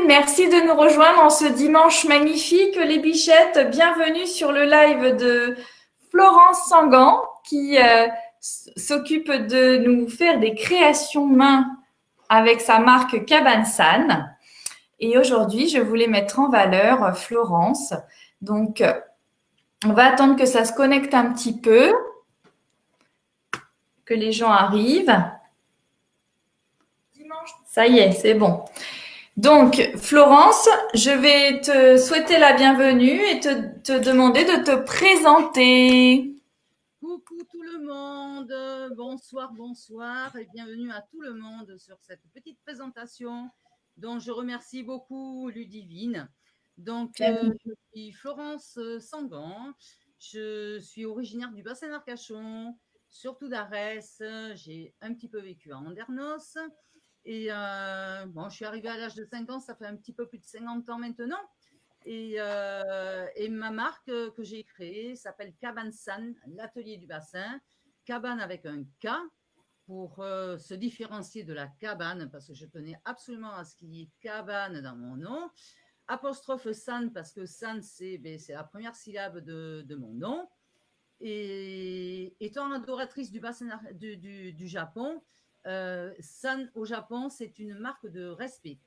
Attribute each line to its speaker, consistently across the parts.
Speaker 1: merci de nous rejoindre en ce dimanche magnifique, les bichettes. Bienvenue sur le live de Florence Sangan qui s'occupe de nous faire des créations main avec sa marque Cabane San. Et aujourd'hui, je voulais mettre en valeur Florence. Donc, on va attendre que ça se connecte un petit peu, que les gens arrivent. Ça y est, c'est bon. Donc, Florence, je vais te souhaiter la bienvenue et te demander de te présenter.
Speaker 2: Coucou tout le monde, bonsoir et bienvenue à tout le monde sur cette petite présentation dont je remercie beaucoup Ludivine. Donc, je suis Florence Sangan, je suis originaire du bassin d'Arcachon, surtout d'Arès. J'ai un petit peu vécu à Andernos et je suis arrivée à l'âge de 5 ans, ça fait un petit peu plus de 50 ans maintenant. Et ma marque que j'ai créée s'appelle Cabane San, l'atelier du bassin. Cabane avec un K pour se différencier de la cabane, parce que je tenais absolument à ce qu'il y ait cabane dans mon nom. Apostrophe San, parce que San, c'est la première syllabe de mon nom. Et étant adoratrice du bassin du Japon, San au Japon, c'est une marque de respect.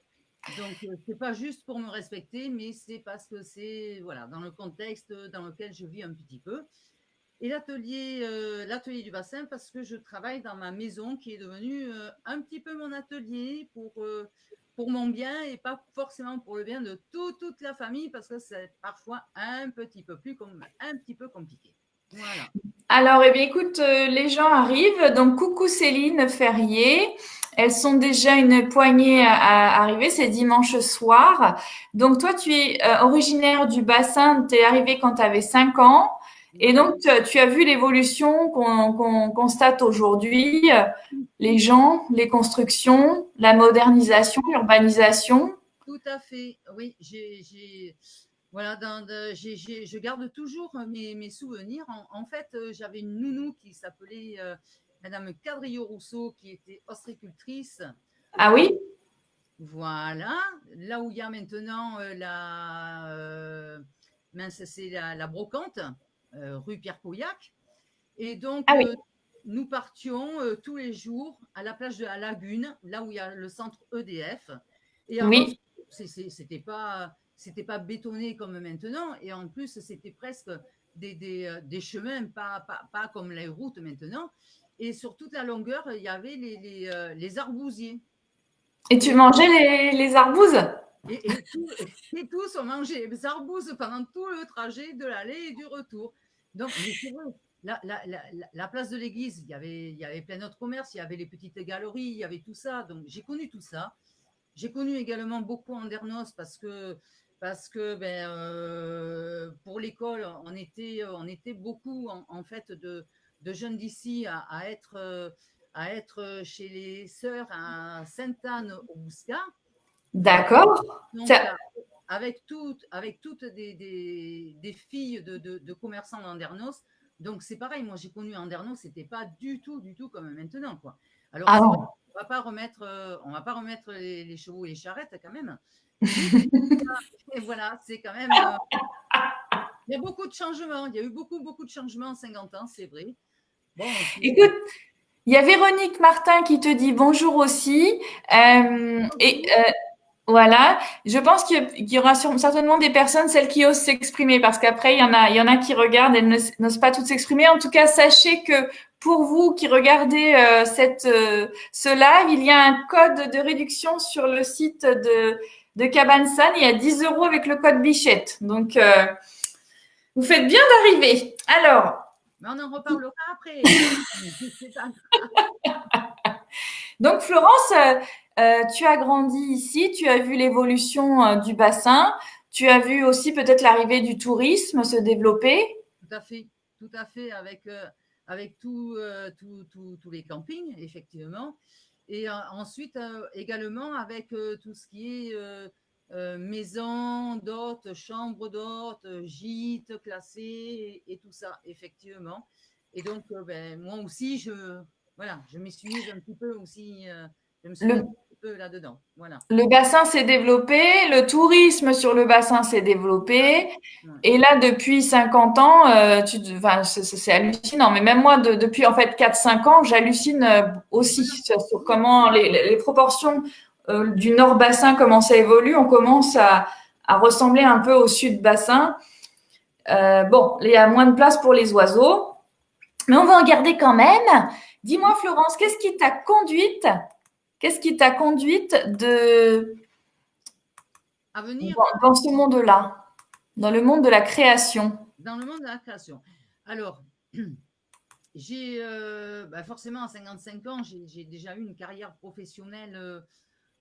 Speaker 2: Donc, c'est pas juste pour me respecter, mais c'est parce que c'est voilà, dans le contexte dans lequel je vis un petit peu. Et l'atelier du bassin, parce que je travaille dans ma maison qui est devenue un petit peu mon atelier pour mon bien et pas forcément pour le bien de toute la famille, parce que c'est parfois un petit peu compliqué. Voilà.
Speaker 1: Alors, eh bien, écoute, les gens arrivent. Donc, coucou Céline Ferrier. Elles sont déjà une poignée à arriver. C'est dimanche soir. Donc, toi, tu es originaire du bassin. Tu es arrivée quand tu avais 5 ans. Et donc, tu as vu l'évolution qu'on constate aujourd'hui. Les gens, les constructions, la modernisation, l'urbanisation.
Speaker 2: Tout à fait. Oui, voilà, je garde toujours mes souvenirs. En fait, j'avais une nounou qui s'appelait Madame Cadrillo-Rousseau, qui était ostréicultrice.
Speaker 1: Ah oui?
Speaker 2: Voilà, là où il y a maintenant c'est la brocante, rue Pierre Pauillac. Et donc,
Speaker 1: Ah oui.
Speaker 2: nous partions tous les jours à la plage de la Lagune, là où il y a le centre EDF. Et avant,
Speaker 1: Oui.
Speaker 2: c'était pas bétonné comme maintenant. Et en plus, c'était presque des chemins, pas comme les routes maintenant. Et sur toute la longueur, il y avait les arbousiers.
Speaker 1: Et tu mangeais les arbouses?
Speaker 2: Et tous ont mangé les arbouses pendant tout le trajet de l'aller et du retour. Donc, mais c'est vrai, la place de l'église, il y avait plein d'autres commerces, il y avait les petites galeries, il y avait tout ça. Donc, j'ai connu tout ça. J'ai connu également beaucoup Andernos parce que pour l'école, on était beaucoup en fait de jeunes d'ici à être chez les sœurs à Sainte-Anne-au-Bouscat.
Speaker 1: D'accord.
Speaker 2: Donc,
Speaker 1: Ça-
Speaker 2: avec toutes des filles de commerçants d'Andernos. Donc, c'est pareil, moi j'ai connu Andernos, c'était pas du tout comme maintenant, quoi. Alors,
Speaker 1: Ah
Speaker 2: c'est vrai,
Speaker 1: non.
Speaker 2: on va pas remettre les chevaux et les charrettes quand même. Mais et voilà, c'est quand même. Il y a beaucoup de changements. Il y a eu beaucoup de changements en 50 ans, c'est vrai. Bon,
Speaker 1: Écoute, il y a Véronique Martin qui te dit bonjour aussi. Voilà, je pense qu'il y aura certainement des personnes, celles qui osent s'exprimer, parce qu'après, il y en a qui regardent, elles n'osent pas toutes s'exprimer. En tout cas, sachez que pour vous qui regardez ce live, il y a un code de réduction sur le site de Cabane San. Il y a 10 euros avec le code Bichette. Donc, vous faites bien d'arriver. Alors,
Speaker 2: mais on en reparlera après. C'est pas
Speaker 1: donc Florence, tu as grandi ici, tu as vu l'évolution du bassin, tu as vu aussi peut-être l'arrivée du tourisme se développer.
Speaker 2: Tout à fait, tout à fait, avec tous les campings, effectivement. Et ensuite, également, avec tout ce qui est maison d'hôtes, chambre d'hôtes, gîtes classés et tout ça, effectivement. Et donc, moi aussi, voilà, je m'y suis mise un petit peu aussi. Je me suis
Speaker 1: Le,
Speaker 2: mise. peu là-dedans. Voilà.
Speaker 1: Le bassin s'est développé, le tourisme sur le bassin s'est développé.
Speaker 2: Ouais.
Speaker 1: Et là, depuis 50 ans, enfin, c'est hallucinant. Mais même moi, depuis en fait 4-5 ans, j'hallucine aussi sur comment les proportions du nord-bassin, comment ça évolue. On commence à ressembler un peu au sud-bassin. Bon, il y a moins de place pour les oiseaux, mais on va en garder quand même. Dis-moi, Florence, qu'est-ce qui t'a conduite
Speaker 2: À venir
Speaker 1: dans ce monde-là, dans le monde de la création?
Speaker 2: dans le monde de la création. Alors, j'ai forcément à 55 ans, j'ai déjà eu une carrière professionnelle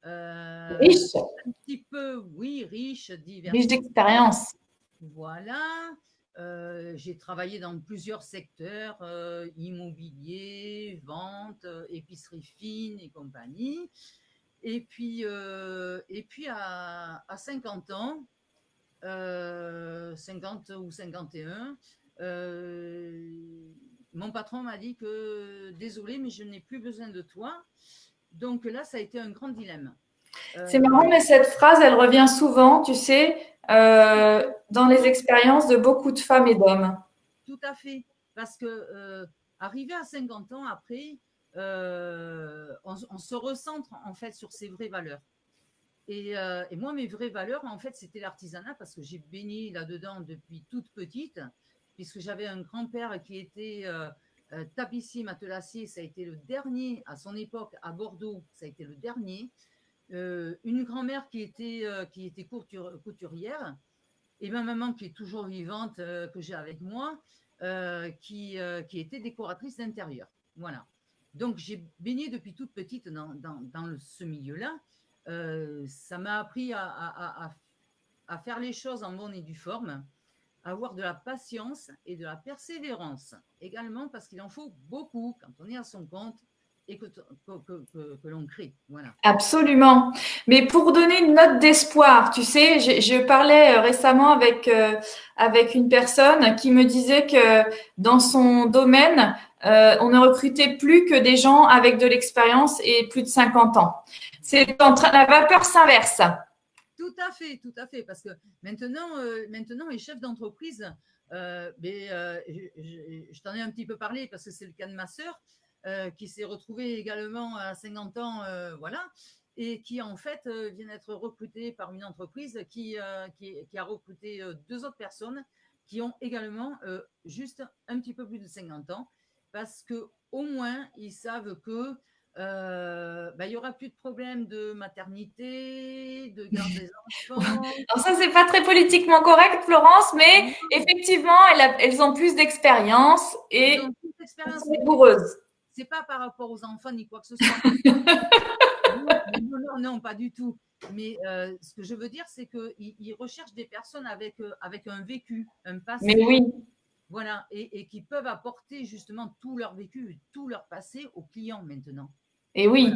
Speaker 1: Riche,
Speaker 2: un petit peu, oui, riche,
Speaker 1: riche
Speaker 2: diversifiée.
Speaker 1: d'expérience.
Speaker 2: Voilà. J'ai travaillé dans plusieurs secteurs, immobilier, vente, épicerie fine et compagnie. Et puis à 50 ans, 50 ou 51, mon patron m'a dit que désolé, mais je n'ai plus besoin de toi. Donc là, ça a été un grand dilemme.
Speaker 1: C'est marrant, mais cette phrase, elle revient souvent, tu sais, dans les expériences de beaucoup de femmes et d'hommes.
Speaker 2: Tout à fait. Parce que arrivé à 50 ans après, on se recentre en fait sur ses vraies valeurs. Et moi, mes vraies valeurs, en fait, c'était l'artisanat parce que j'ai baigné là-dedans depuis toute petite, puisque j'avais un grand-père qui était tapissier matelassier. Ça a été le dernier à son époque à Bordeaux. Ça a été le dernier. Une grand-mère qui était couturière et ma maman qui est toujours vivante, que j'ai avec moi, qui était décoratrice d'intérieur. Voilà. Donc j'ai baigné depuis toute petite dans ce milieu-là. Ça m'a appris à faire les choses en bonne et due forme, à avoir de la patience et de la persévérance également, parce qu'il en faut beaucoup quand on est à son compte et que l'on crée. Voilà.
Speaker 1: Absolument. Mais pour donner une note d'espoir, tu sais, je parlais récemment avec une personne qui me disait que dans son domaine, on ne recrutait plus que des gens avec de l'expérience et plus de 50 ans. C'est en train, la vapeur s'inverse.
Speaker 2: Tout à fait, parce que maintenant les chefs d'entreprise, je t'en ai un petit peu parlé parce que c'est le cas de ma sœur qui s'est retrouvée également à 50 ans, voilà, et qui en fait vient d'être recrutée par une entreprise qui a recruté deux autres personnes qui ont également juste un petit peu plus de 50 ans, parce que au moins ils savent que il y aura plus de problème de maternité, de garde des enfants.
Speaker 1: Alors ça, c'est pas très politiquement correct, Florence, mais
Speaker 2: Non,
Speaker 1: effectivement, elles ont plus d'expérience
Speaker 2: ils ont
Speaker 1: et
Speaker 2: toute
Speaker 1: elles
Speaker 2: l'expérience,
Speaker 1: sont
Speaker 2: mais
Speaker 1: rigoureuses.
Speaker 2: c'est pas par rapport aux enfants ni quoi que ce soit. Non, non, non, non, pas du tout. Mais ce que je veux dire, c'est qu'ils recherchent des personnes avec un vécu, un
Speaker 1: Mais
Speaker 2: passé,
Speaker 1: oui,
Speaker 2: voilà, et qui peuvent apporter justement tout leur vécu, tout leur passé aux clients maintenant.
Speaker 1: et
Speaker 2: Voilà.
Speaker 1: oui,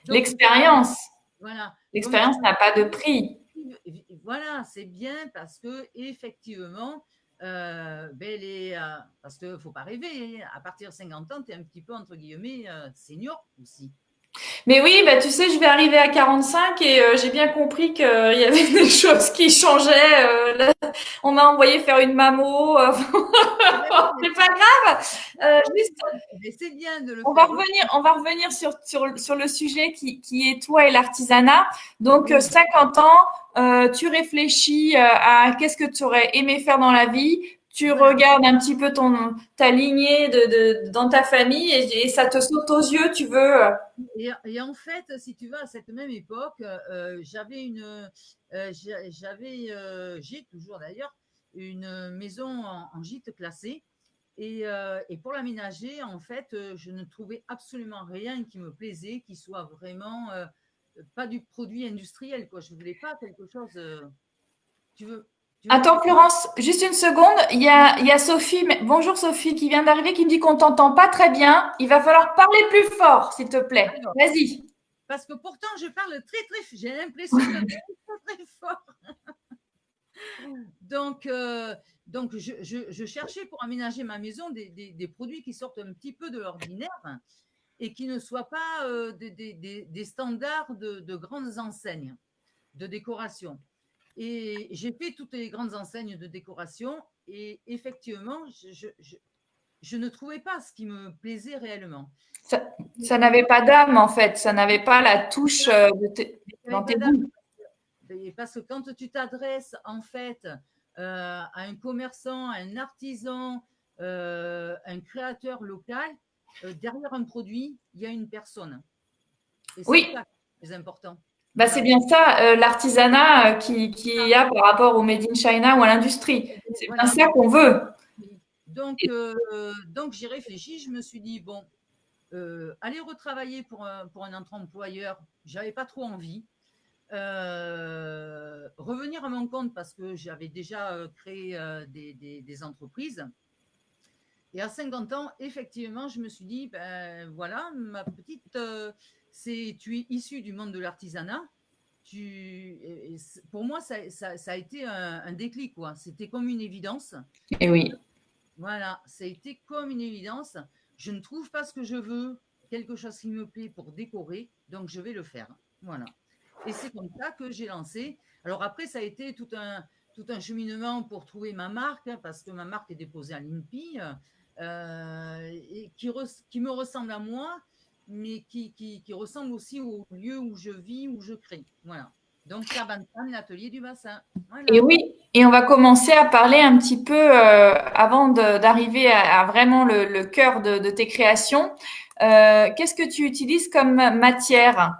Speaker 2: Donc,
Speaker 1: l'expérience,
Speaker 2: voilà. Comme tu
Speaker 1: l'expérience n'a pas de
Speaker 2: l'as
Speaker 1: prix.
Speaker 2: dit, voilà, c'est bien parce que effectivement, parce qu'il ne faut pas rêver, hein, à partir de 50 ans, tu es un petit peu, entre guillemets, senior aussi.
Speaker 1: Mais oui, bah, tu sais, je vais arriver à 45 et j'ai bien compris qu'il y avait des choses qui changeaient. Là, on m'a envoyé faire une mammo.
Speaker 2: Ben oui, mais
Speaker 1: C'est pas grave. Juste,
Speaker 2: c'est bien de le faire aussi.
Speaker 1: on va revenir sur le sujet qui est toi et l'artisanat. Donc,
Speaker 2: Oui,
Speaker 1: 50 ans, tu réfléchis à qu'est-ce que tu aurais aimé faire dans la vie. Tu
Speaker 2: voilà.
Speaker 1: regardes un petit peu ta lignée dans ta famille et ça te saute aux yeux. Tu veux.
Speaker 2: Et en fait, si tu veux, à cette même époque, j'ai toujours d'ailleurs une maison en gîte classé. Et pour l'aménager, en fait, je ne trouvais absolument rien qui me plaisait, qui soit vraiment pas du produit industriel, quoi. Je voulais pas quelque chose. Tu veux
Speaker 1: Attends,
Speaker 2: m'entendre?
Speaker 1: Florence, juste une seconde. Il y a Sophie, bonjour Sophie, qui vient d'arriver, qui me dit qu'on t'entend pas très bien. Il va falloir parler plus fort, s'il te plaît.
Speaker 2: Alors,
Speaker 1: Vas-y.
Speaker 2: parce que pourtant, je parle très, très, j'ai l'impression de parler très, très fort. Donc, je cherchais pour aménager ma maison des produits qui sortent un petit peu de l'ordinaire. et qui ne soient pas des standards de grandes enseignes de décoration. Et j'ai fait toutes les grandes enseignes de décoration et effectivement, je ne trouvais pas ce qui me plaisait réellement.
Speaker 1: Ça n'avait pas d'âme, en fait. Ça n'avait pas la touche dans tes goûts.
Speaker 2: Parce que quand tu t'adresses en fait à un commerçant, à un artisan, un créateur local, derrière un produit, il y a une personne. Et c'est
Speaker 1: Oui,
Speaker 2: ça qui est important.
Speaker 1: bah, c'est
Speaker 2: Voilà.
Speaker 1: bien ça, l'artisanat qui y a par rapport au Made in China ou à l'industrie. C'est bien
Speaker 2: Voilà.
Speaker 1: ça qu'on veut.
Speaker 2: Donc j'ai réfléchi, je me suis dit, bon, aller retravailler pour un autre employeur, j'avais pas trop envie. Revenir à mon compte parce que j'avais déjà créé des entreprises. Et à 50 ans, effectivement, je me suis dit, ben voilà, ma petite, tu es issue du monde de l'artisanat. Pour moi, ça a été un déclic, quoi. C'était comme une évidence.
Speaker 1: Et oui.
Speaker 2: Voilà, ça a été comme une évidence. Je ne trouve pas ce que je veux, quelque chose qui me plaît pour décorer, donc je vais le faire. Voilà. Et c'est comme ça que j'ai lancé. Alors après, ça a été tout un cheminement pour trouver ma marque, hein, parce que ma marque est déposée à l'INPI, et qui me ressemble à moi, mais qui ressemble aussi au lieu où je vis, où je crée. Voilà. Donc, Cabantan, l'atelier du bassin.
Speaker 1: Et
Speaker 2: Voilà.
Speaker 1: oui, et on va commencer à parler un petit peu avant d'arriver à vraiment le cœur de tes créations. Qu'est-ce que tu utilises comme matière?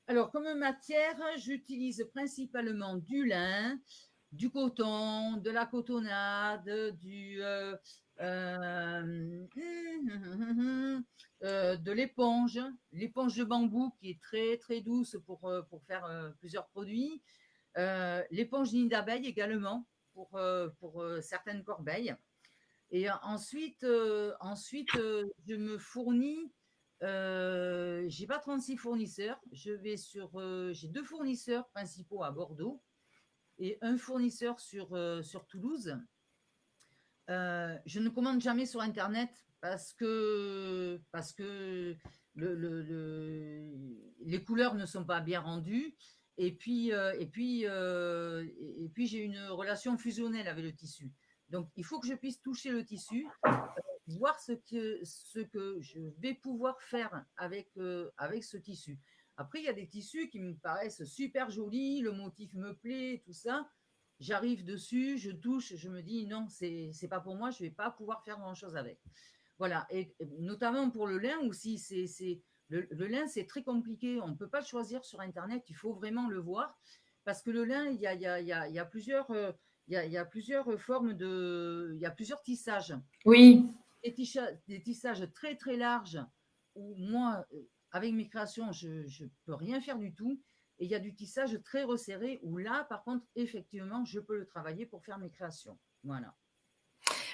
Speaker 2: Alors, comme matière, j'utilise principalement du lin, du coton, de la cotonnade, de l'éponge de bambou qui est très très douce pour faire plusieurs produits, l'éponge nid d'abeille également pour certaines corbeilles. Et ensuite, je me fournis. J'ai pas 36 fournisseurs. J'ai deux fournisseurs principaux à Bordeaux et un fournisseur sur Toulouse. Je ne commande jamais sur Internet parce que les couleurs ne sont pas bien rendues. Et puis j'ai une relation fusionnelle avec le tissu. Donc, il faut que je puisse toucher le tissu, voir ce que je vais pouvoir faire avec ce tissu. Après, il y a des tissus qui me paraissent super jolis, le motif me plaît, tout ça. J'arrive dessus, je touche, je me dis non, c'est pas pour moi, je vais pas pouvoir faire grand chose avec. Voilà, et notamment pour le lin aussi, le lin c'est très compliqué, on ne peut pas le choisir sur Internet, il faut vraiment le voir, parce que le lin, il y a plusieurs, il y a plusieurs formes il y a plusieurs tissages.
Speaker 1: Oui.
Speaker 2: Des tissages très très larges où moi, avec mes créations, je ne peux rien faire du tout. Et il y a du tissage très resserré où là, par contre, effectivement, je peux le travailler pour faire mes créations. Voilà.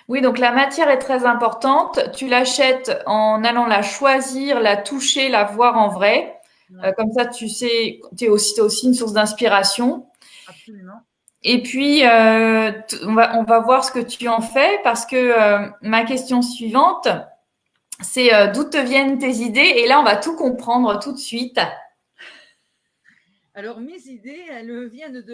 Speaker 1: Oui, donc la matière est très importante. Tu l'achètes en allant la choisir, la toucher, la voir en vrai.
Speaker 2: Ouais,
Speaker 1: Comme ça, tu sais, t'es aussi une source d'inspiration.
Speaker 2: absolument.
Speaker 1: Et puis, on va voir ce que tu en fais parce que ma question suivante, c'est d'où te viennent tes idées? Et là, on va tout comprendre tout de suite.
Speaker 2: Alors, mes idées, elles viennent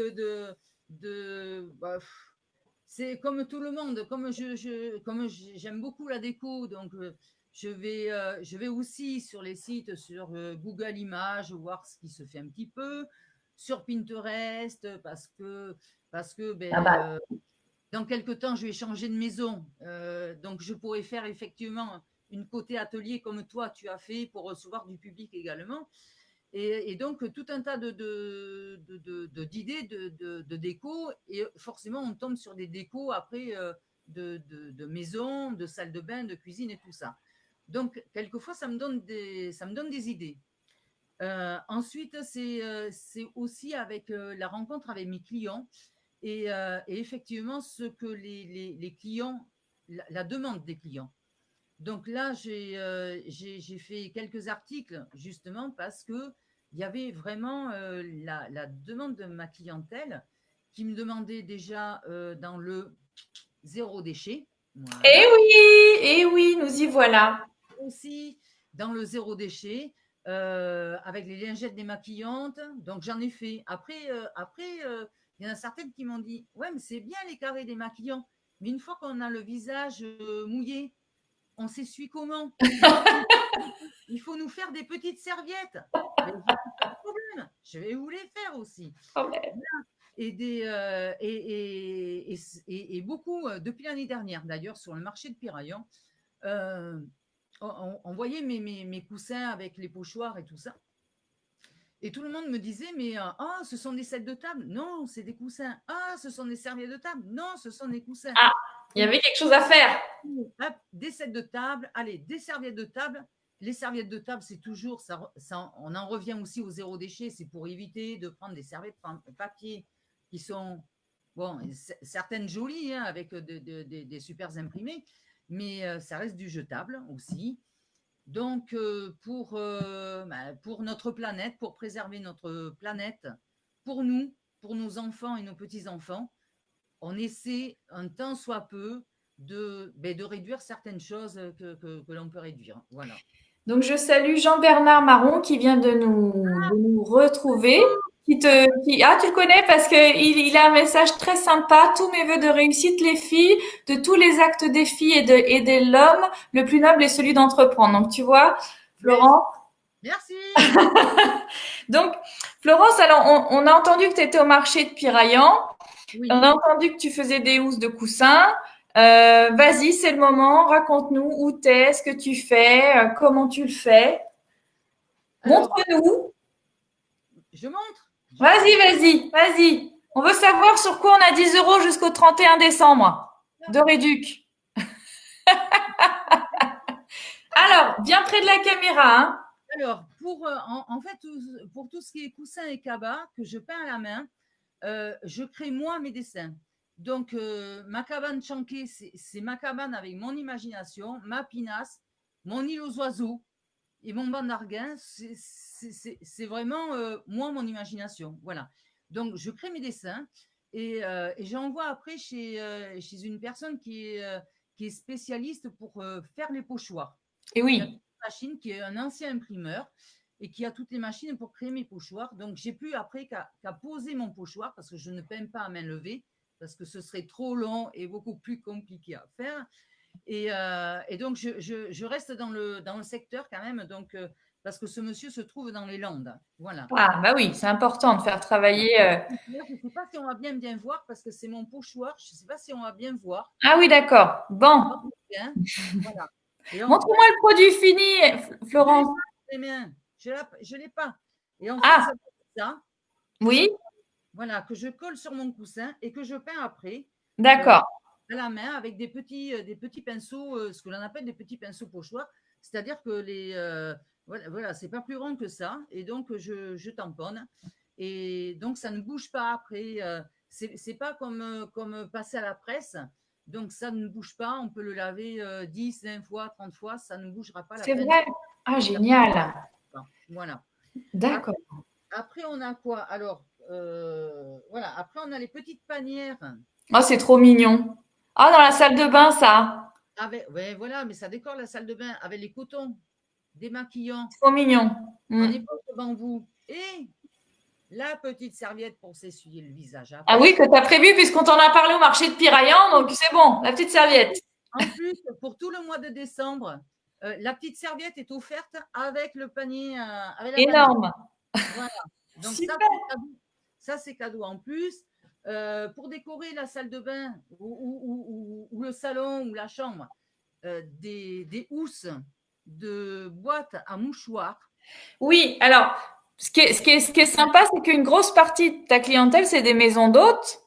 Speaker 2: c'est comme tout le monde, comme j'aime beaucoup la déco, donc je vais aussi sur les sites, sur Google Images, voir ce qui se fait un petit peu, sur Pinterest, parce que
Speaker 1: Ah bah,
Speaker 2: dans quelques temps, je vais changer de maison, donc je pourrais faire effectivement une côté atelier comme toi tu as fait pour recevoir du public également. Et donc, tout un tas d'idées de déco. Et forcément, on tombe sur des décos après de maisons, de salles de bain, de cuisine et tout ça. Donc, quelquefois, ça me donne des idées. Ensuite, c'est aussi avec la rencontre avec mes clients et effectivement ce que les clients, la demande des clients. Donc là, j'ai fait quelques articles justement parce que il y avait vraiment la demande de ma clientèle qui me demandait déjà dans le zéro déchet. Voilà.
Speaker 1: eh oui, nous y voilà.
Speaker 2: Aussi dans le zéro déchet, avec les lingettes démaquillantes. Donc, j'en ai fait. Après, il y en a certaines qui m'ont dit, ouais, mais c'est bien les carrés démaquillants. Mais une fois qu'on a le visage mouillé, on s'essuie comment? Il faut nous faire des petites serviettes. Mais j'ai dit, pas de problème, je vais vous les faire aussi.
Speaker 1: Oh, ben,
Speaker 2: Et, et beaucoup, depuis l'année dernière d'ailleurs, sur le marché de Piraillon, euh, on voyait mes coussins avec les pochoirs et tout ça. Et tout le monde me disait, mais ah, ce sont des sets de table. Non, c'est des coussins. Ah, ce sont des serviettes de table. Non, ce sont des coussins.
Speaker 1: Ah, il y avait quelque chose à faire.
Speaker 2: Hop, des sets de table. Allez, des serviettes de table. Les serviettes de table, c'est toujours, on en revient aussi au zéro déchet. C'est pour éviter de prendre des serviettes papier qui sont, bon, certaines jolies, hein, avec des super imprimés, mais ça reste du jetable aussi. Donc, pour notre planète, pour préserver notre planète, pour nous, pour nos enfants et nos petits-enfants, on essaie un tant soit peu de réduire certaines choses que l'on peut réduire. Voilà.
Speaker 1: Donc, je salue Jean-Bernard Marron qui vient de nous retrouver. Ah, tu le connais parce qu'il a un message très sympa. Tous mes vœux de réussite, les filles, de tous les actes des filles et de l'homme, le plus noble est celui d'entreprendre. Donc, tu vois, Florence.
Speaker 2: Merci.
Speaker 1: Donc, Florence, alors, on a entendu que tu étais au marché de Piraillan.
Speaker 2: Oui.
Speaker 1: On a entendu que tu faisais des housses de coussins. Vas-y, c'est le moment. Raconte-nous où t'es, ce que tu fais, comment tu le fais.
Speaker 2: Alors,
Speaker 1: Montre-nous.
Speaker 2: je montre.
Speaker 1: Vas-y. On veut savoir sur quoi on a 10 euros jusqu'au 31 décembre de réduc. Alors, bien près de la caméra, hein.
Speaker 2: Alors, en fait, pour tout ce qui est coussin et cabas que je peins à la main, je crée moi mes dessins. Donc, ma cabane chanquée, c'est ma cabane avec mon imagination, ma pinasse, mon île aux oiseaux et mon banc d'Arguin. C'est vraiment moi, mon imagination. Voilà. Donc, je crée mes dessins et j'envoie après chez une personne qui est spécialiste pour faire les pochoirs.
Speaker 1: Et
Speaker 2: Qui a
Speaker 1: oui.
Speaker 2: une machine, qui est un ancien imprimeur et qui a toutes les machines pour créer mes pochoirs. Donc, j'ai pu après qu'à poser mon pochoir parce que je ne peins pas à main levée parce que ce serait trop long et beaucoup plus compliqué à faire. Et donc, je reste dans le secteur quand même, donc, parce que ce monsieur se trouve dans les Landes. Voilà.
Speaker 1: Ah, bah oui, c'est important de faire travailler.
Speaker 2: Je ne sais pas si on va bien voir parce que c'est mon pochoir. Je ne sais pas si on va bien voir.
Speaker 1: Ah oui, d'accord. Bon.
Speaker 2: Bien. Voilà.
Speaker 1: Montre-moi le produit fini, Florence.
Speaker 2: Je ne l'ai pas. Et en fait,
Speaker 1: Ah,
Speaker 2: ça doit être ça.
Speaker 1: oui,
Speaker 2: Voilà, que je colle sur mon coussin et que je peins après
Speaker 1: d'accord.
Speaker 2: à la main avec des petits pinceaux, ce que l'on appelle des petits pinceaux pochoirs. C'est-à-dire que voilà, c'est pas plus grand que ça. Et donc, je tamponne. Et donc, ça ne bouge pas après. C'est pas comme passer à la presse. Donc, ça ne bouge pas. On peut le laver 10, 20 fois, 30 fois. Ça ne bougera pas la
Speaker 1: C'est
Speaker 2: peine.
Speaker 1: vrai. Ah, génial.
Speaker 2: Voilà.
Speaker 1: D'accord.
Speaker 2: Après, on a quoi? Alors, voilà. Après, on a les petites panières.
Speaker 1: Oh, c'est trop mignon. Ah, dans la salle de bain, ça.
Speaker 2: Ouais, voilà, mais ça décore la salle de bain avec les cotons démaquillants
Speaker 1: Trop mignon.
Speaker 2: en époque de bambou et la petite serviette pour s'essuyer le visage
Speaker 1: Ah
Speaker 2: après.
Speaker 1: oui, que tu as prévu puisqu'on t'en a parlé au marché de Piraillan, donc c'est bon, la petite serviette.
Speaker 2: En plus, pour tout le mois de décembre, la petite serviette est offerte avec le panier, avec la panière.
Speaker 1: Énorme.
Speaker 2: Voilà. Donc
Speaker 1: Super.
Speaker 2: ça, c'est cadeau en plus. Pour décorer la salle de bain ou le salon ou la chambre, des housses de boîtes à mouchoirs.
Speaker 1: Oui, alors, ce qui est sympa, c'est qu'une grosse partie de ta clientèle, c'est des maisons d'hôtes.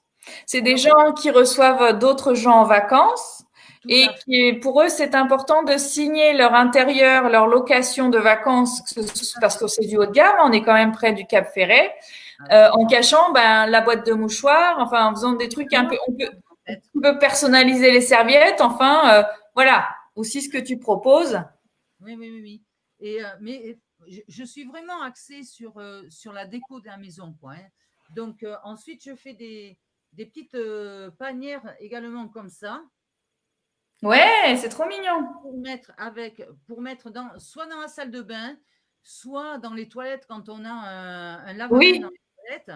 Speaker 1: C'est des gens qui reçoivent d'autres gens en vacances.
Speaker 2: Tout
Speaker 1: Et
Speaker 2: à fait.
Speaker 1: pour eux, c'est important de signer leur intérieur, leur location de vacances, parce que c'est du haut de gamme, on est quand même près du Cap Ferret, en cachant la boîte de mouchoirs, enfin en faisant des trucs un peu, on peut personnaliser les serviettes, enfin voilà, aussi ce que tu proposes.
Speaker 2: Oui. Mais je suis vraiment axée sur la déco de la maison, quoi, hein. Donc ensuite, je fais des petites panières également comme ça.
Speaker 1: Ouais, c'est trop mignon.
Speaker 2: pour mettre soit dans la salle de bain, soit dans les toilettes quand on a un lave-main dans
Speaker 1: Oui,
Speaker 2: les toilettes,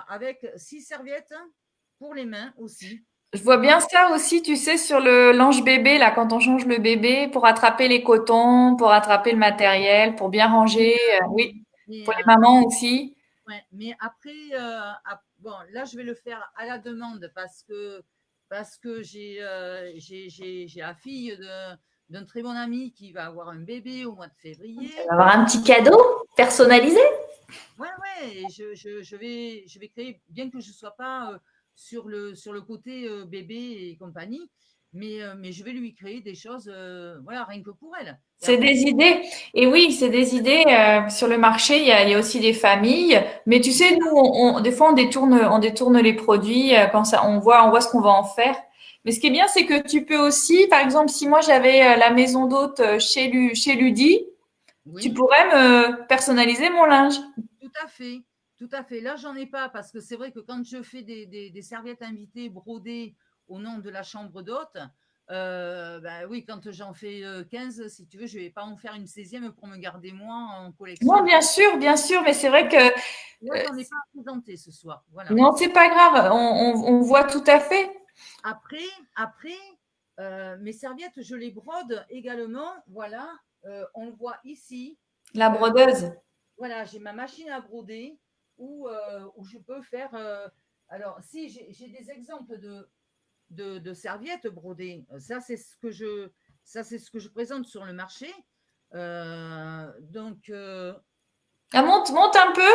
Speaker 2: avec 6 serviettes pour les mains aussi.
Speaker 1: je vois
Speaker 2: Voilà.
Speaker 1: bien ça aussi, tu sais, sur le l'ange bébé, là, quand on change le bébé, pour attraper les cotons, pour attraper le matériel, pour bien ranger. Oui,
Speaker 2: Mais,
Speaker 1: pour les mamans aussi.
Speaker 2: ouais, mais après, bon, là, je vais le faire à la demande parce que j'ai la fille d'un très bon ami qui va avoir un bébé au mois de février.
Speaker 1: On va avoir un petit cadeau personnalisé.
Speaker 2: Ouais, ouais, et je vais créer, bien que je ne sois pas sur le côté bébé et compagnie, mais je vais lui créer des choses, voilà, rien que pour elle. Et
Speaker 1: C'est
Speaker 2: après,
Speaker 1: des idées. Et oui, c'est des idées. Sur le marché, il y a aussi des familles. Mais tu sais, nous, des fois, on détourne les produits quand ça, on voit ce qu'on va en faire. Mais ce qui est bien, c'est que tu peux aussi, par exemple, si moi j'avais la maison d'hôte chez Ludi, tu
Speaker 2: oui,
Speaker 1: pourrais me personnaliser mon linge.
Speaker 2: tout à fait, tout à fait. Là, j'en ai pas parce que c'est vrai que quand je fais des serviettes invitées brodées au nom de la chambre d'hôte, bah oui, quand j'en fais 15, si tu veux, je vais pas en faire une 16e pour me garder moi en
Speaker 1: Non,
Speaker 2: collection.
Speaker 1: bien sûr, mais c'est vrai que
Speaker 2: Là, j'en ai pas à présenter ce soir. Voilà.
Speaker 1: non, c'est pas grave. On voit tout à fait
Speaker 2: Après, mes serviettes, je les brode également. Voilà, on le voit ici.
Speaker 1: la
Speaker 2: Euh,
Speaker 1: brodeuse.
Speaker 2: voilà, j'ai ma machine à broder où je peux faire. Alors, si j'ai des exemples de serviettes brodées, ça c'est ce que je présente sur le marché. Donc,
Speaker 1: Ah, monte un peu.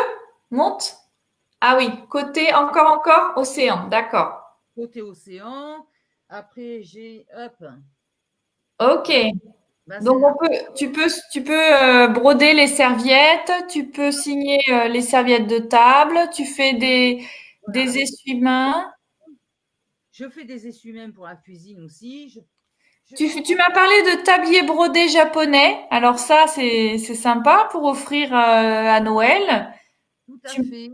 Speaker 1: Monte. Ah oui, côté encore, océan, d'accord.
Speaker 2: côté océan. Après, j'ai, hop,
Speaker 1: Ok.
Speaker 2: bah,
Speaker 1: Donc
Speaker 2: c'est
Speaker 1: tu peux broder les serviettes, tu peux signer les serviettes de table, tu fais
Speaker 2: voilà,
Speaker 1: des
Speaker 2: avec
Speaker 1: essuie-mains.
Speaker 2: je fais des essuie-mains pour la cuisine aussi.
Speaker 1: Tu m'as parlé de tablier brodé japonais. Alors ça, c'est sympa pour offrir à Noël.
Speaker 2: Tout à
Speaker 1: Tu,
Speaker 2: fait.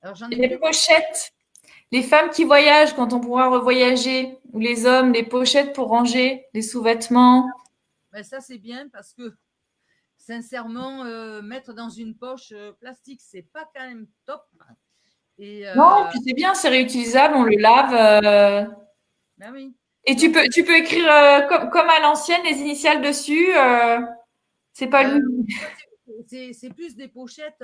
Speaker 2: Alors, j'en ai
Speaker 1: les
Speaker 2: plus.
Speaker 1: pochettes, les femmes qui voyagent quand on pourra revoyager, ou les hommes, les pochettes pour ranger les sous-vêtements.
Speaker 2: Ben, ça, c'est bien parce que, sincèrement, mettre dans une poche plastique, c'est pas quand même top. Et
Speaker 1: Non, puis c'est bien, c'est réutilisable, on le lave.
Speaker 2: ben oui.
Speaker 1: Et tu
Speaker 2: Donc,
Speaker 1: peux, tu peux écrire comme à l'ancienne les initiales dessus. C'est pas
Speaker 2: euh,
Speaker 1: lui.
Speaker 2: c'est plus des pochettes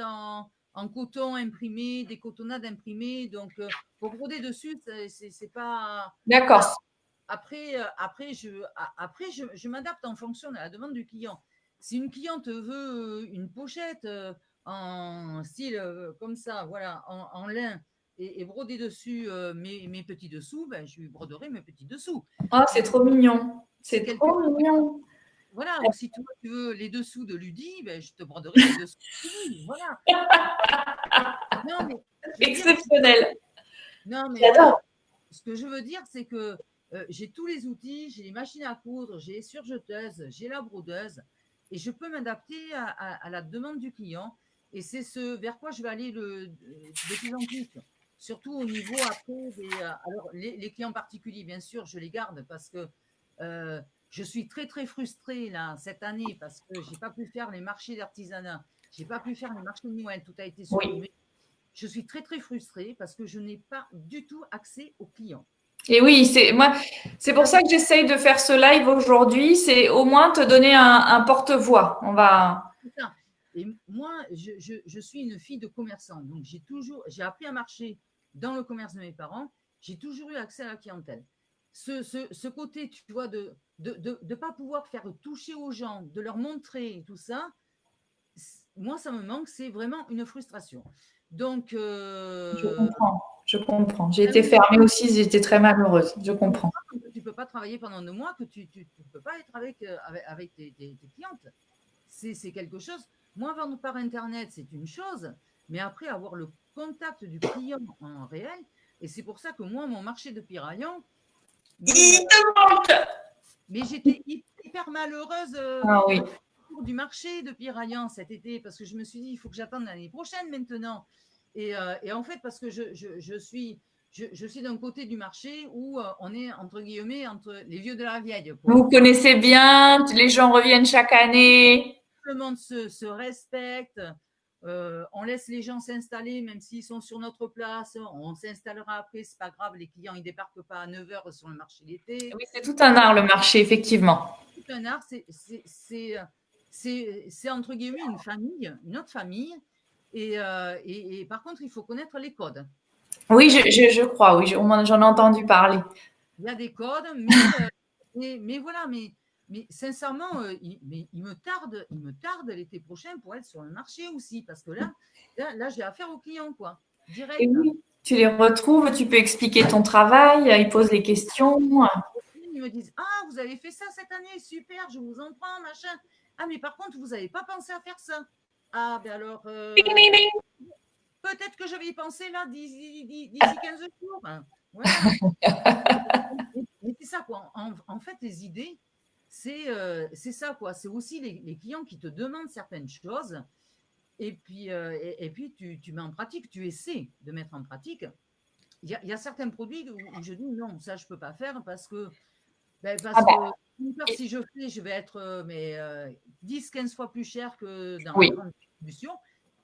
Speaker 2: en coton imprimé, des cotonnades imprimées. Donc, pour broder dessus, c'est pas.
Speaker 1: D'accord.
Speaker 2: Alors, après, je m'adapte en fonction de la demande du client. Si une cliente veut une pochette en style comme ça, voilà, en lin et broder dessus mes petits dessous, ben, je lui broderai mes petits dessous.
Speaker 1: Oh, c'est
Speaker 2: Si
Speaker 1: trop mignon.
Speaker 2: c'est
Speaker 1: C'est
Speaker 2: quelqu'un,
Speaker 1: trop mignon.
Speaker 2: voilà, ou si toi tu veux les dessous de Ludi, ben, je te broderai les dessous de Ludi, voilà. Non, mais je veux dire,
Speaker 1: Exceptionnel.
Speaker 2: non, mais
Speaker 1: J'adore.
Speaker 2: voilà. Ce que je veux dire, c'est que j'ai tous les outils, j'ai les machines à coudre, j'ai les surjeteuses, j'ai la brodeuse, et je peux m'adapter à la demande du client. Et c'est ce vers quoi je vais aller de plus en plus. Surtout au niveau après alors, les clients particuliers, bien sûr, je les garde parce que je suis très, très frustrée là, cette année parce que j'ai pas pu faire les marchés d'artisanat, j'ai pas pu faire les marchés de Noël, tout a été
Speaker 1: Oui.
Speaker 2: supprimé. Je suis très, très frustrée parce que je n'ai pas du tout accès aux clients.
Speaker 1: Et oui, c'est pour ça que j'essaye de faire ce live aujourd'hui. C'est au moins te donner un porte-voix. On va.
Speaker 2: C'est ça. Et moi, je suis une fille de commerçant. Donc, j'ai appris à marcher dans le commerce de mes parents. J'ai toujours eu accès à la clientèle. Ce côté, tu vois, de pas pouvoir faire toucher aux gens, de leur montrer tout ça, moi, ça me manque. C'est vraiment une frustration. Donc,
Speaker 1: Je comprends. Je comprends. J'ai
Speaker 2: ben
Speaker 1: été
Speaker 2: oui,
Speaker 1: fermée aussi. J'étais très malheureuse. Je comprends.
Speaker 2: que tu ne peux pas travailler pendant 2 mois, que tu ne peux pas être avec tes clientes. C'est quelque chose. Moi, vendre par Internet, c'est une chose, mais après, avoir le contact du client en réel, et c'est pour ça que moi, mon marché de Piraillan, mais,
Speaker 1: Il te manque.
Speaker 2: mais j'étais hyper malheureuse
Speaker 1: Ah oui.
Speaker 2: à du marché de Piraillan cet été, parce que je me suis dit, il faut que j'attende l'année prochaine maintenant. Et en fait, parce que je suis d'un côté du marché où on est, entre guillemets, entre les vieux de la vieille, quoi.
Speaker 1: Vous connaissez bien, les gens reviennent chaque année.
Speaker 2: Tout le monde se respecte. On laisse les gens s'installer, même s'ils sont sur notre place. On s'installera après, c'est pas grave. Les clients, ils débarquent pas à 9 heures sur le marché d'été.
Speaker 1: Oui, c'est tout un art, le marché, effectivement.
Speaker 2: Tout un art, c'est entre guillemets une famille, une autre famille. Et par contre, il faut connaître les codes.
Speaker 1: Oui, je crois, oui, j'en ai entendu parler.
Speaker 2: Il y a des codes, mais voilà, mais sincèrement, il me tarde l'été prochain pour être sur le marché aussi, parce que là j'ai affaire aux clients, quoi,
Speaker 1: Et
Speaker 2: direct.
Speaker 1: oui, tu les retrouves, tu peux expliquer ton travail, ils posent les questions.
Speaker 2: Ils me disent, ah, vous avez fait ça cette année, super, je vous en prends, machin. Ah, mais par contre, vous n'avez pas pensé à faire ça. Ah, ben alors,
Speaker 1: Ding, ding, ding.
Speaker 2: peut-être que je vais y penser là d'ici 15 jours. Ben, voilà. Mais c'est ça, quoi. En fait, les idées, c'est ça, quoi. C'est aussi les clients qui te demandent certaines choses. Et puis tu mets en pratique, tu essaies de mettre en pratique. Il y a certains produits où je dis non, ça, je ne peux pas faire
Speaker 1: Ah
Speaker 2: parce que
Speaker 1: bah,
Speaker 2: si je fais, je vais être 10-15 fois plus cher que dans la
Speaker 1: oui.
Speaker 2: grande distribution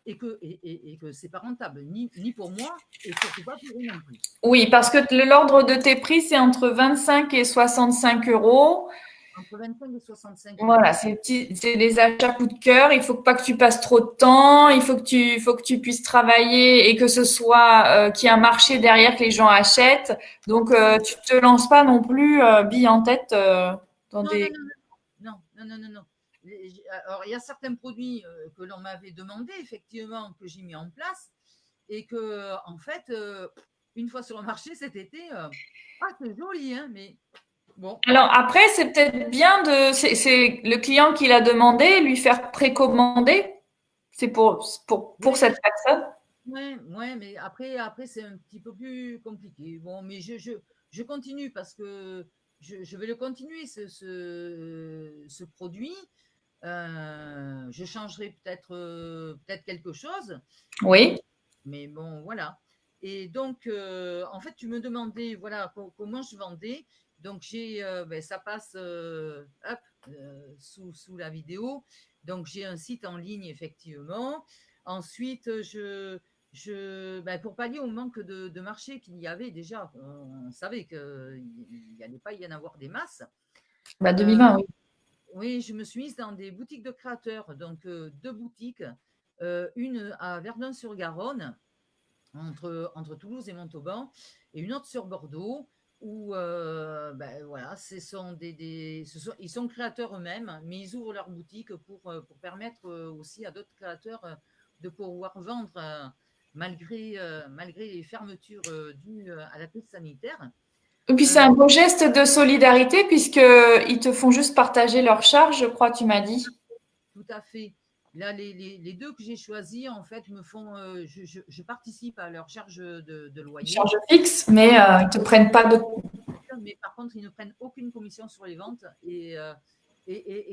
Speaker 2: et que ce n'est pas rentable, ni pour moi et surtout pas pour eux non plus.
Speaker 1: Oui, parce que l'ordre de tes prix, c'est entre 25 et 65 euros.
Speaker 2: Entre 25 et 65
Speaker 1: Voilà,
Speaker 2: euros.
Speaker 1: c'est des achats coup de cœur. Il faut pas que tu passes trop de temps. Il faut que tu puisses travailler et que ce soit qu'il y ait un marché derrière que les gens achètent. Donc, tu te lances pas non plus bille en tête dans
Speaker 2: Non, non,
Speaker 1: des.
Speaker 2: non, non, non, non, non, non. Alors, il y a certains produits que l'on m'avait demandé, effectivement, que j'ai mis en place et que, en fait, une fois sur le marché cet été, ah, c'est joli, hein, mais bon,
Speaker 1: Alors après, c'est peut-être bien c'est le client qui l'a demandé, lui faire précommander. C'est pour
Speaker 2: oui,
Speaker 1: cette personne.
Speaker 2: ouais, ouais, mais après c'est un petit peu plus compliqué. Bon, mais je continue parce que je vais le continuer, ce produit. Je changerai peut-être quelque chose,
Speaker 1: Oui.
Speaker 2: mais bon, voilà. Et donc, en fait, tu me demandais, voilà, comment je vendais. Donc, ça passe hop, sous la vidéo. Donc, j'ai un site en ligne, effectivement. Ensuite, pour pallier au manque de marché qu'il y avait déjà, on savait qu'il n'allait pas y en avoir des masses.
Speaker 1: Bah,
Speaker 2: Euh,
Speaker 1: 2020, oui.
Speaker 2: oui, je me suis mise dans des boutiques de créateurs, donc deux boutiques, une à Verdun-sur-Garonne, entre Toulouse et Montauban, et une autre sur Bordeaux, où voilà, ils sont créateurs eux-mêmes, mais ils ouvrent leur boutique pour permettre aussi à d'autres créateurs de pouvoir vendre malgré les fermetures dues à la crise sanitaire.
Speaker 1: Et puis c'est
Speaker 2: Euh,
Speaker 1: un beau geste de solidarité puisque ils te font juste partager leurs charges, je crois, tu m'as dit.
Speaker 2: Tout à fait. Là, les deux que j'ai choisis, en fait, me font. Je participe à leur charge de loyer,
Speaker 1: Charge fixe, mais ils te prennent pas de.
Speaker 2: mais par contre, ils ne prennent aucune commission sur les ventes. Et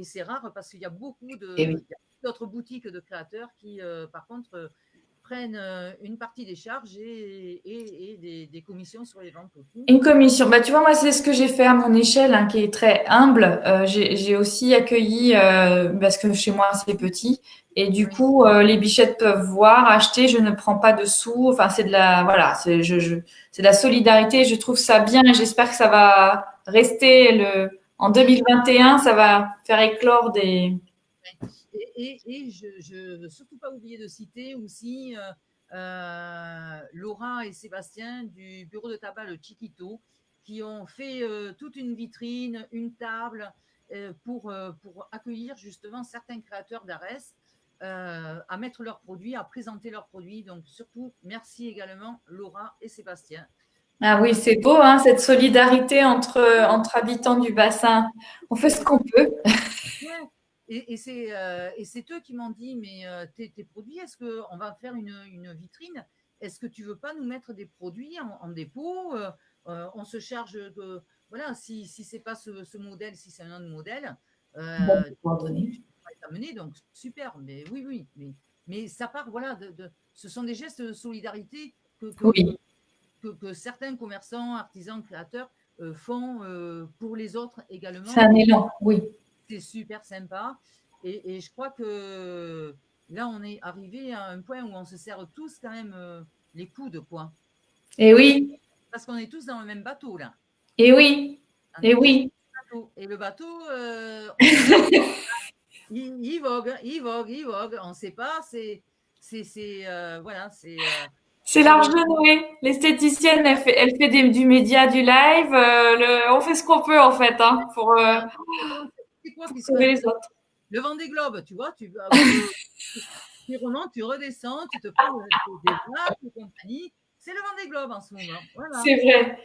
Speaker 2: c'est rare parce qu'il y a
Speaker 1: Eh oui.
Speaker 2: il y a d'autres boutiques de créateurs qui, par contre, prennent une partie des charges et des commissions sur les ventes aussi.
Speaker 1: Une commission. Bah, tu vois, moi, c'est ce que j'ai fait à mon échelle, hein, qui est très humble. J'ai aussi accueilli, parce que chez moi, c'est petit. Et du
Speaker 2: Oui.
Speaker 1: coup, les bichettes peuvent voir, acheter. Je ne prends pas de sous. Enfin, c'est de la, voilà, c'est de la solidarité. Je trouve ça bien et j'espère que ça va rester en 2021, ça va faire éclore des.
Speaker 2: Et je veux surtout pas oublier de citer aussi Laura et Sébastien du bureau de tabac Le Chiquito qui ont fait toute une vitrine, une table pour accueillir justement certains créateurs d'Arès à mettre leurs produits, à présenter leurs produits. Donc surtout, merci également Laura et Sébastien.
Speaker 1: Ah oui, c'est beau, hein, cette solidarité entre habitants du bassin. On fait ce qu'on peut.
Speaker 2: Ouais. Et c'est eux qui m'ont dit, mais tes produits, est-ce qu'on va faire une vitrine? Est-ce que tu veux pas nous mettre des produits en dépôt? On se charge de, voilà, si c'est pas ce modèle, si c'est un autre modèle,
Speaker 1: Bon,
Speaker 2: tu
Speaker 1: coordonnées.
Speaker 2: pourras les amener, donc super, mais oui, oui, mais ça part, voilà, ce sont des gestes de solidarité que
Speaker 1: Oui.
Speaker 2: que certains commerçants, artisans, créateurs font pour les autres
Speaker 1: C'est
Speaker 2: également.
Speaker 1: un
Speaker 2: Et
Speaker 1: élan, oui.
Speaker 2: c'est super sympa. Et je crois que là, on est arrivé à un point où on se serre tous quand même les coudes, quoi.
Speaker 1: Et oui,
Speaker 2: Parce qu'on est tous dans le même bateau, là.
Speaker 1: et oui,
Speaker 2: On
Speaker 1: et
Speaker 2: est tous dans
Speaker 1: oui.
Speaker 2: le bateau. Et le bateau, on ne sait pas. Il vogue, il vogue, il vogue. On ne sait pas. Voilà,
Speaker 1: C'est l'arche de Noé. L'esthéticienne, elle fait du média, du live. On fait ce qu'on peut en fait, hein,
Speaker 2: c'est quoi
Speaker 1: pour
Speaker 2: qui
Speaker 1: sauver
Speaker 2: serait
Speaker 1: les autres.
Speaker 2: le Vendée Globe, tu vois, tu remontes, tu redescends, tu te prends des vagues et compagnie. C'est le Vendée Globe en ce moment. Voilà.
Speaker 1: C'est vrai.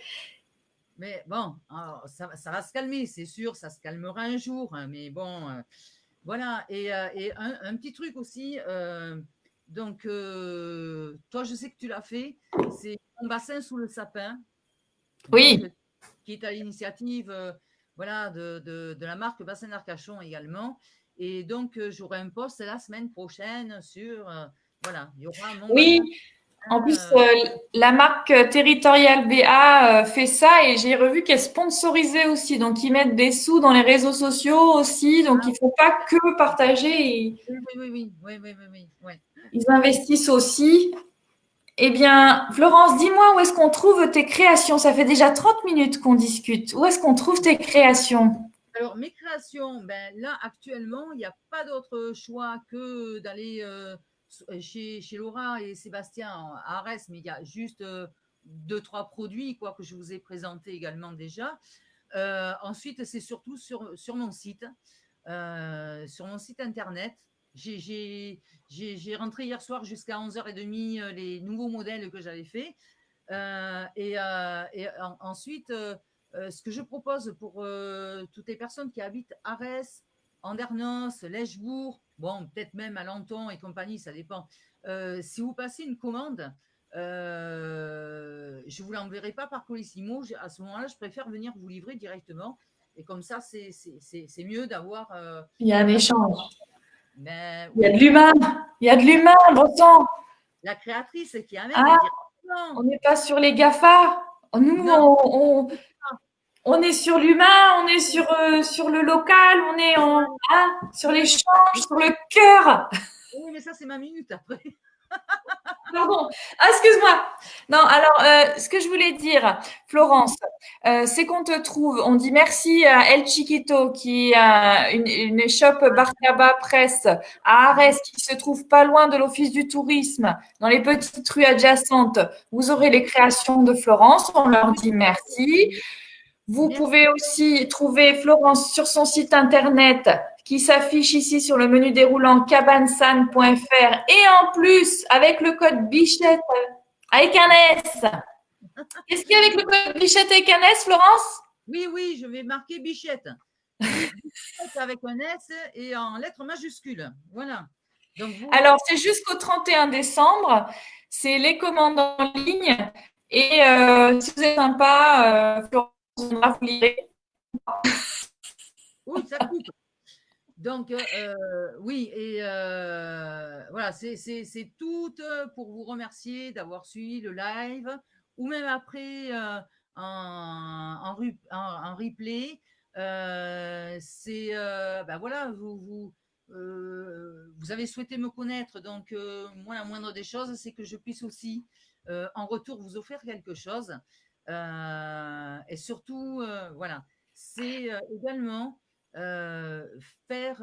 Speaker 2: Mais bon, alors, ça va se calmer, c'est sûr, ça se calmera un jour. Hein, mais bon, voilà. Et un petit truc aussi. Donc, toi, je sais que tu l'as fait. C'est un bassin sous le sapin. Donc,
Speaker 1: Oui,
Speaker 2: qui est à l'initiative voilà, de la marque Bassin d'Arcachon également. Et donc, j'aurai un post la semaine prochaine sur, voilà, il y aura mon bassin.
Speaker 1: oui. En plus, la marque territoriale BA fait ça et j'ai revu qu'elle sponsorisait aussi. Donc, ils mettent des sous dans les réseaux sociaux aussi. Donc, il ne faut pas que partager.
Speaker 2: Oui, oui, oui, oui, oui, oui, oui, oui.
Speaker 1: Ils investissent aussi. Eh bien, Florence, dis-moi où est-ce qu'on trouve tes créations? Ça fait déjà 30 minutes qu'on discute. Où est-ce qu'on trouve tes créations?
Speaker 2: Alors, mes créations, ben, là, actuellement, il n'y a pas d'autre choix que d'aller chez Laura et Sébastien à Arès, mais il y a juste deux, trois produits quoi, que je vous ai présentés également déjà. Ensuite, c'est surtout sur mon site. Sur mon site internet. J'ai rentré hier soir jusqu'à 11h30 les nouveaux modèles que j'avais faits. Ensuite, ce que je propose pour toutes les personnes qui habitent Arès, Andernos, Lèchebourg, bon, peut-être même à Lanton et compagnie, ça dépend. Si vous passez une commande, je ne vous l'enverrai pas par Colissimo. À ce moment-là, je préfère venir vous livrer directement. Et comme ça, c'est mieux d'avoir
Speaker 1: Il y a un
Speaker 2: la,
Speaker 1: échange.
Speaker 2: ben,
Speaker 1: Il y a de
Speaker 2: oui,
Speaker 1: l'humain. Il y a de l'humain, bon sang.
Speaker 2: la créatrice qui amène
Speaker 1: Ah, on
Speaker 2: directement.
Speaker 1: n'est pas sur les GAFA. Nous,
Speaker 2: Non,
Speaker 1: on est sur l'humain, on est sur le local, on est sur
Speaker 2: oui,
Speaker 1: l'échange, sur le cœur.
Speaker 2: oui, mais ça, c'est ma minute après.
Speaker 1: Pardon. Ah, excuse-moi. Non, alors, ce que je voulais dire, Florence, c'est qu'on te trouve. On dit merci à El Chiquito, qui est une shop Barcaba Presse à Arès, qui se trouve pas loin de l'Office du tourisme, dans les petites rues adjacentes. Vous aurez les créations de Florence. On leur dit merci. Vous
Speaker 2: Merci.
Speaker 1: pouvez aussi trouver Florence sur son site internet qui s'affiche ici sur le menu déroulant cabansan.fr et en plus avec le code Bichette avec un S. Qu'est-ce qu'il y a avec le code Bichette avec un S, Florence?
Speaker 2: Oui, oui, je vais marquer Bichette. Bichette avec un S et en lettres majuscules. Voilà. Donc,
Speaker 1: Alors, c'est jusqu'au 31 décembre. C'est les commandes en ligne. Et si vous êtes sympa, Florence, on va vous livrer.
Speaker 2: oui, ça coupe. Donc, oui, et voilà, c'est tout pour vous remercier d'avoir suivi le live ou même après en replay. Ben voilà, vous avez souhaité me connaître, donc moi, la moindre des choses, c'est que je puisse aussi en retour vous offrir quelque chose. Et surtout, voilà, c'est également euh, faire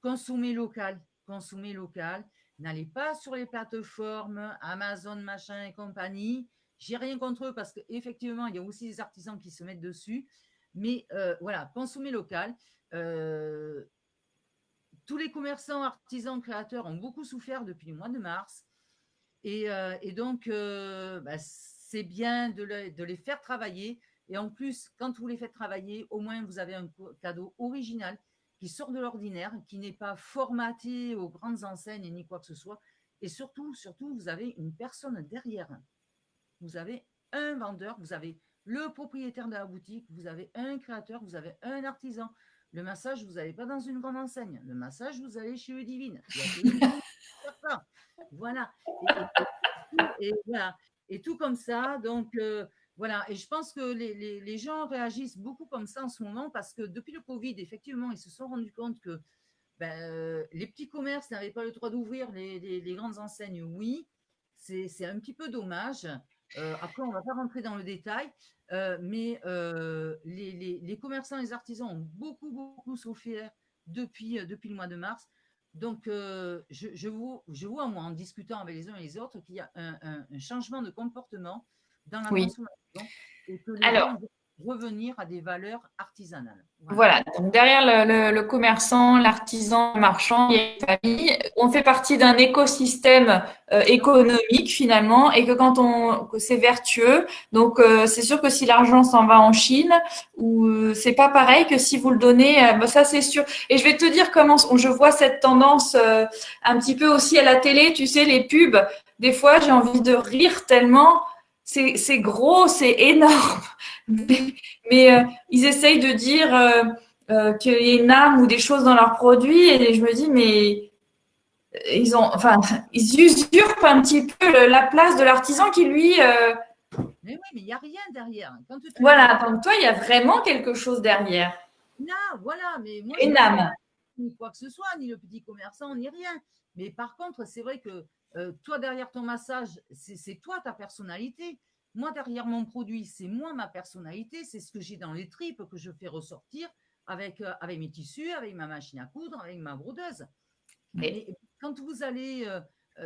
Speaker 2: consommer local, consommer local. N'allez pas sur les plateformes Amazon, machin et compagnie. J'ai rien contre eux parce qu'effectivement, il y a aussi des artisans qui se mettent dessus. Mais voilà, consommer local. Euh, Tous les commerçants, artisans, créateurs ont beaucoup souffert depuis le mois de mars. Et donc, bah, c'est bien de les faire travailler. Et en plus, quand vous les faites travailler, au moins vous avez un cadeau original qui sort de l'ordinaire, qui n'est pas formaté aux grandes enseignes ni quoi que ce soit. Et surtout, surtout, vous avez une personne derrière. Vous avez un vendeur, vous avez le propriétaire de la boutique, vous avez un créateur, vous avez un artisan. Le massage, vous n'allez pas dans une grande enseigne. Le massage, vous allez chez Eudivine. Il y a que Eudivine qui peut faire ça. Voilà. Et voilà. et tout comme ça. Donc, voilà. Et je pense que les gens réagissent beaucoup comme ça en ce moment parce que depuis le Covid, effectivement, ils se sont rendus compte que les petits commerces n'avaient pas le droit d'ouvrir, les grandes enseignes, oui. C'est un petit peu dommage. Après, on ne va pas rentrer dans le détail, mais les commerçants et les artisans ont beaucoup, beaucoup souffert depuis le mois de mars. Donc, je vois, moi, en discutant avec les uns et les autres, qu'il y a un changement de comportement dans la
Speaker 1: Oui.
Speaker 2: consommation et que les
Speaker 1: Alors,
Speaker 2: gens vont revenir à des valeurs artisanales. Voilà.
Speaker 1: voilà, donc derrière le commerçant, l'artisan, le marchand, il y a une famille. On fait partie d'un écosystème économique finalement, et que c'est vertueux. Donc c'est sûr que si l'argent s'en va en Chine, ou c'est pas pareil que si vous le donnez, bah, ça c'est sûr. Et je vais te dire comment je vois cette tendance un petit peu aussi à la télé. Tu sais, les pubs. Des fois, j'ai envie de rire tellement c'est gros, c'est énorme. Mais ils essayent de dire qu'il y a une âme ou des choses dans leurs produits, et je me dis, mais ils usurpent un petit peu la place de l'artisan qui, lui,
Speaker 2: Mais oui, mais il n'y a rien derrière. Quand tu
Speaker 1: voilà.
Speaker 2: regardes,
Speaker 1: Donc toi, il y a vraiment quelque chose derrière,
Speaker 2: là, voilà, mais moi, je
Speaker 1: une
Speaker 2: ne juge
Speaker 1: âme.
Speaker 2: ni quoi que ce soit, ni le petit commerçant, ni rien. Mais par contre, c'est vrai que toi, derrière ton massage, c'est toi, ta personnalité. Moi, derrière mon produit, c'est moi, ma personnalité. C'est ce que j'ai dans les tripes que je fais ressortir avec mes tissus, avec ma machine à coudre, avec ma brodeuse.
Speaker 1: Mais
Speaker 2: Mais quand vous allez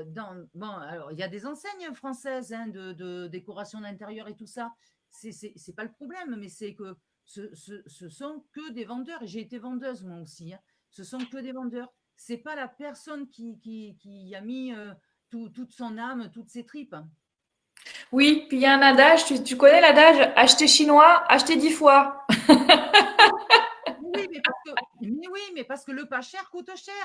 Speaker 2: dans. Bon, alors, il y a des enseignes françaises, hein, de décoration d'intérieur et tout ça. C'est pas le problème, mais c'est que ce sont que des vendeurs. Et j'ai été vendeuse, moi aussi, hein. Ce sont que des vendeurs. C'est pas la personne qui a mis toute son âme, toutes ses tripes, hein.
Speaker 1: oui, puis il y a un adage, tu connais l'adage, acheter chinois, acheter 10 fois.
Speaker 2: Mais parce que le pas cher coûte cher.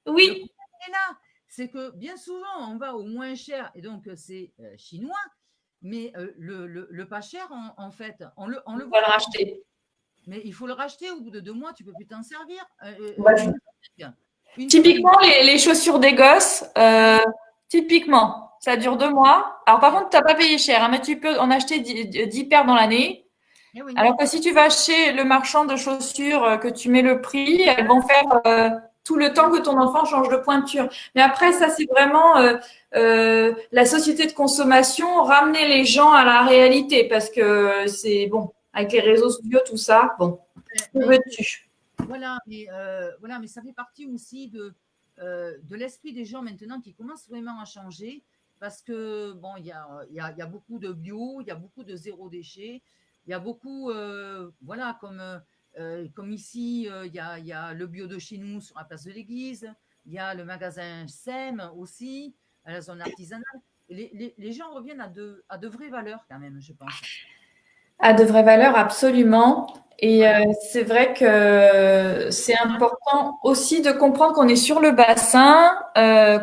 Speaker 2: Le
Speaker 1: Oui,
Speaker 2: problème est là. C'est que bien souvent, on va au moins cher, et donc c'est chinois, mais le pas cher, en fait, on le
Speaker 1: on va
Speaker 2: voit
Speaker 1: le
Speaker 2: pas.
Speaker 1: racheter.
Speaker 2: Mais il faut le racheter au bout de 2 mois, tu peux plus t'en servir.
Speaker 1: Ouais.
Speaker 2: Une fringue.
Speaker 1: Typiquement, les chaussures des gosses, typiquement, ça dure 2 mois. Alors, par contre, tu n'as pas payé cher, hein, mais tu peux en acheter 10 paires dans l'année.
Speaker 2: Eh oui.
Speaker 1: Alors que si tu vas chez le marchand de chaussures, que tu mets le prix, elles vont faire tout le temps que ton enfant change de pointure. Mais après, ça, c'est vraiment la société de consommation, ramener les gens à la réalité, parce que c'est bon, avec les réseaux sociaux, tout ça, bon, que
Speaker 2: Mais
Speaker 1: veux-tu?
Speaker 2: voilà, mais ça fait partie aussi de l'esprit des gens maintenant qui commencent vraiment à changer parce que, bon, il y a beaucoup de bio, il y a beaucoup de zéro déchet, il y a beaucoup, voilà, comme ici, il y a le bio de chez nous sur la place de l'église, il y a le magasin SEM aussi, à la zone artisanale. Et les gens reviennent à de vraies valeurs quand même, je pense.
Speaker 1: À de vraies valeurs, absolument. Et
Speaker 2: Voilà.
Speaker 1: c'est vrai que c'est important aussi de comprendre qu'on est sur le bassin, enfin,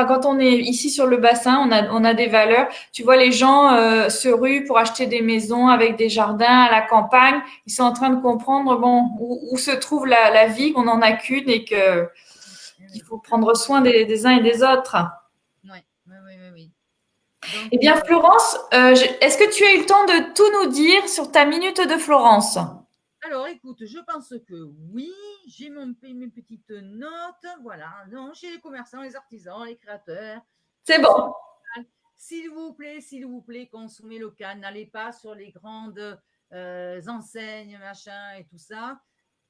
Speaker 1: quand on est ici sur le bassin, on a des valeurs. Tu vois, les gens se ruent pour acheter des maisons avec des jardins à la campagne. Ils sont en train de comprendre, bon, où se trouve la vie, qu'on n'en a qu'une, et que
Speaker 2: Eh
Speaker 1: qu'il
Speaker 2: oui.
Speaker 1: faut prendre soin des uns et des autres.
Speaker 2: Ouais, oui, oui, oui, oui. Donc,
Speaker 1: Eh bien, Florence, est-ce que tu as eu le temps de tout nous dire sur ta minute de Florence?
Speaker 2: alors, écoute, je pense que oui, j'ai mes petites notes. Voilà, non, chez les commerçants, les artisans, les créateurs,
Speaker 1: C'est
Speaker 2: consommez
Speaker 1: bon.
Speaker 2: local. S'il vous plaît, consommez local. N'allez pas sur les grandes enseignes, machin et tout ça.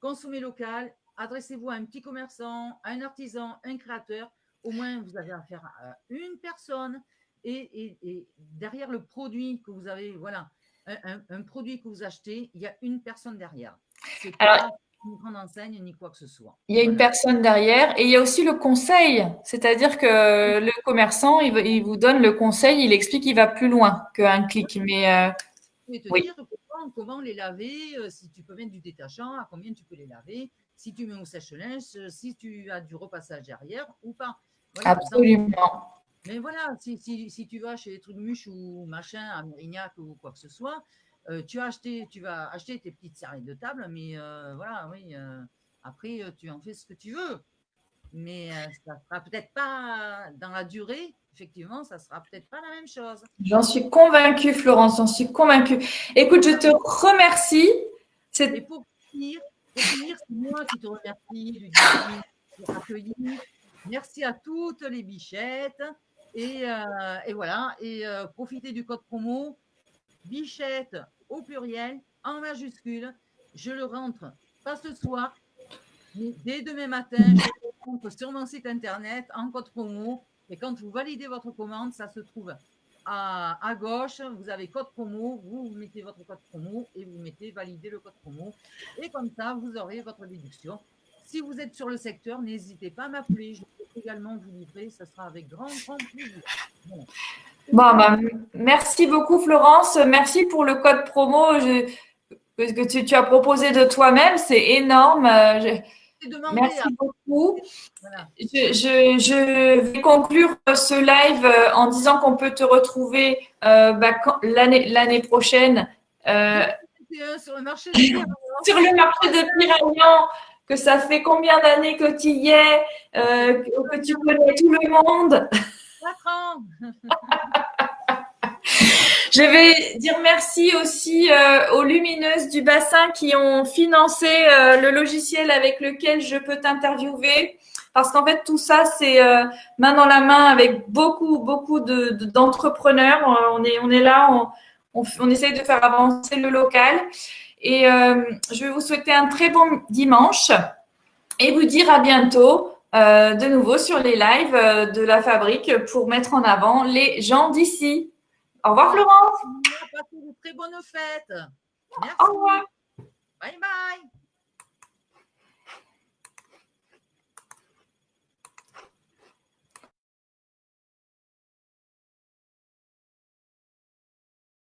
Speaker 2: Consommez local. Adressez-vous à un petit commerçant, à un artisan, un créateur. Au moins, vous avez affaire à une personne. Et derrière le produit que vous avez, voilà, un produit que vous achetez, il y a une personne derrière. C'est
Speaker 1: Alors,
Speaker 2: pas une grande enseigne ni quoi que ce soit.
Speaker 1: il y a une
Speaker 2: Voilà.
Speaker 1: personne derrière, et il y a aussi le conseil. C'est-à-dire que le commerçant, il vous donne le conseil, il explique qu'il va plus loin qu'un clic. Mais
Speaker 2: Je vais te
Speaker 1: oui,
Speaker 2: dire comment les laver, si tu peux mettre du détachant, à combien tu peux les laver, si tu mets au sèche-linge, si tu as du repassage derrière ou pas. Voilà.
Speaker 1: absolument.
Speaker 2: Mais voilà, si tu vas chez Truc ou machin, à Mérignac ou quoi que ce soit, tu vas acheter tes petites serviettes de table, mais voilà, oui. Après, tu en fais ce que tu veux. Mais ça ne sera peut-être pas dans la durée. effectivement, ça sera peut-être pas la même chose.
Speaker 1: J'en suis convaincue, Florence, j'en suis convaincue. Écoute, je te remercie.
Speaker 2: Et pour finir, c'est moi qui te remercie, Ludivine, pour accueillir. Merci à toutes les bichettes. Et voilà. Et profitez du code promo bichette au pluriel, en majuscule. Je le rentre pas ce soir, mais dès demain matin, je le rentre sur mon site internet en code promo. Et quand vous validez votre commande, ça se trouve à gauche. Vous avez code promo, vous mettez votre code promo et vous mettez valider le code promo. Et comme ça, vous aurez votre déduction. Si vous êtes sur le secteur, n'hésitez pas à m'appeler. Je peux également vous livrer. Ça sera avec grand plaisir. Bon.
Speaker 1: Bon, bah, merci beaucoup, Florence. Merci pour le code promo que tu as proposé de toi-même. C'est énorme. Merci beaucoup.
Speaker 2: Voilà.
Speaker 1: Je vais conclure ce live en disant qu'on peut te retrouver l'année prochaine
Speaker 2: sur le marché de Piragnan.
Speaker 1: Sur le marché de Piragnan, que ça fait combien d'années que tu y es, que tu connais tout le monde.
Speaker 2: 4 ans.
Speaker 1: Je vais dire merci aussi aux lumineuses du bassin qui ont financé le logiciel avec lequel je peux t'interviewer. Parce qu'en fait, tout ça, c'est main dans la main avec beaucoup d'entrepreneurs. On est là, on essaye de faire avancer le local. Et je vais vous souhaiter un très bon dimanche et vous dire à bientôt de nouveau sur les lives de la fabrique pour mettre en avant les gens d'ici. Au revoir, Florence.
Speaker 2: Passez de très bonnes fêtes. Merci.
Speaker 1: Au revoir.
Speaker 2: Bye bye.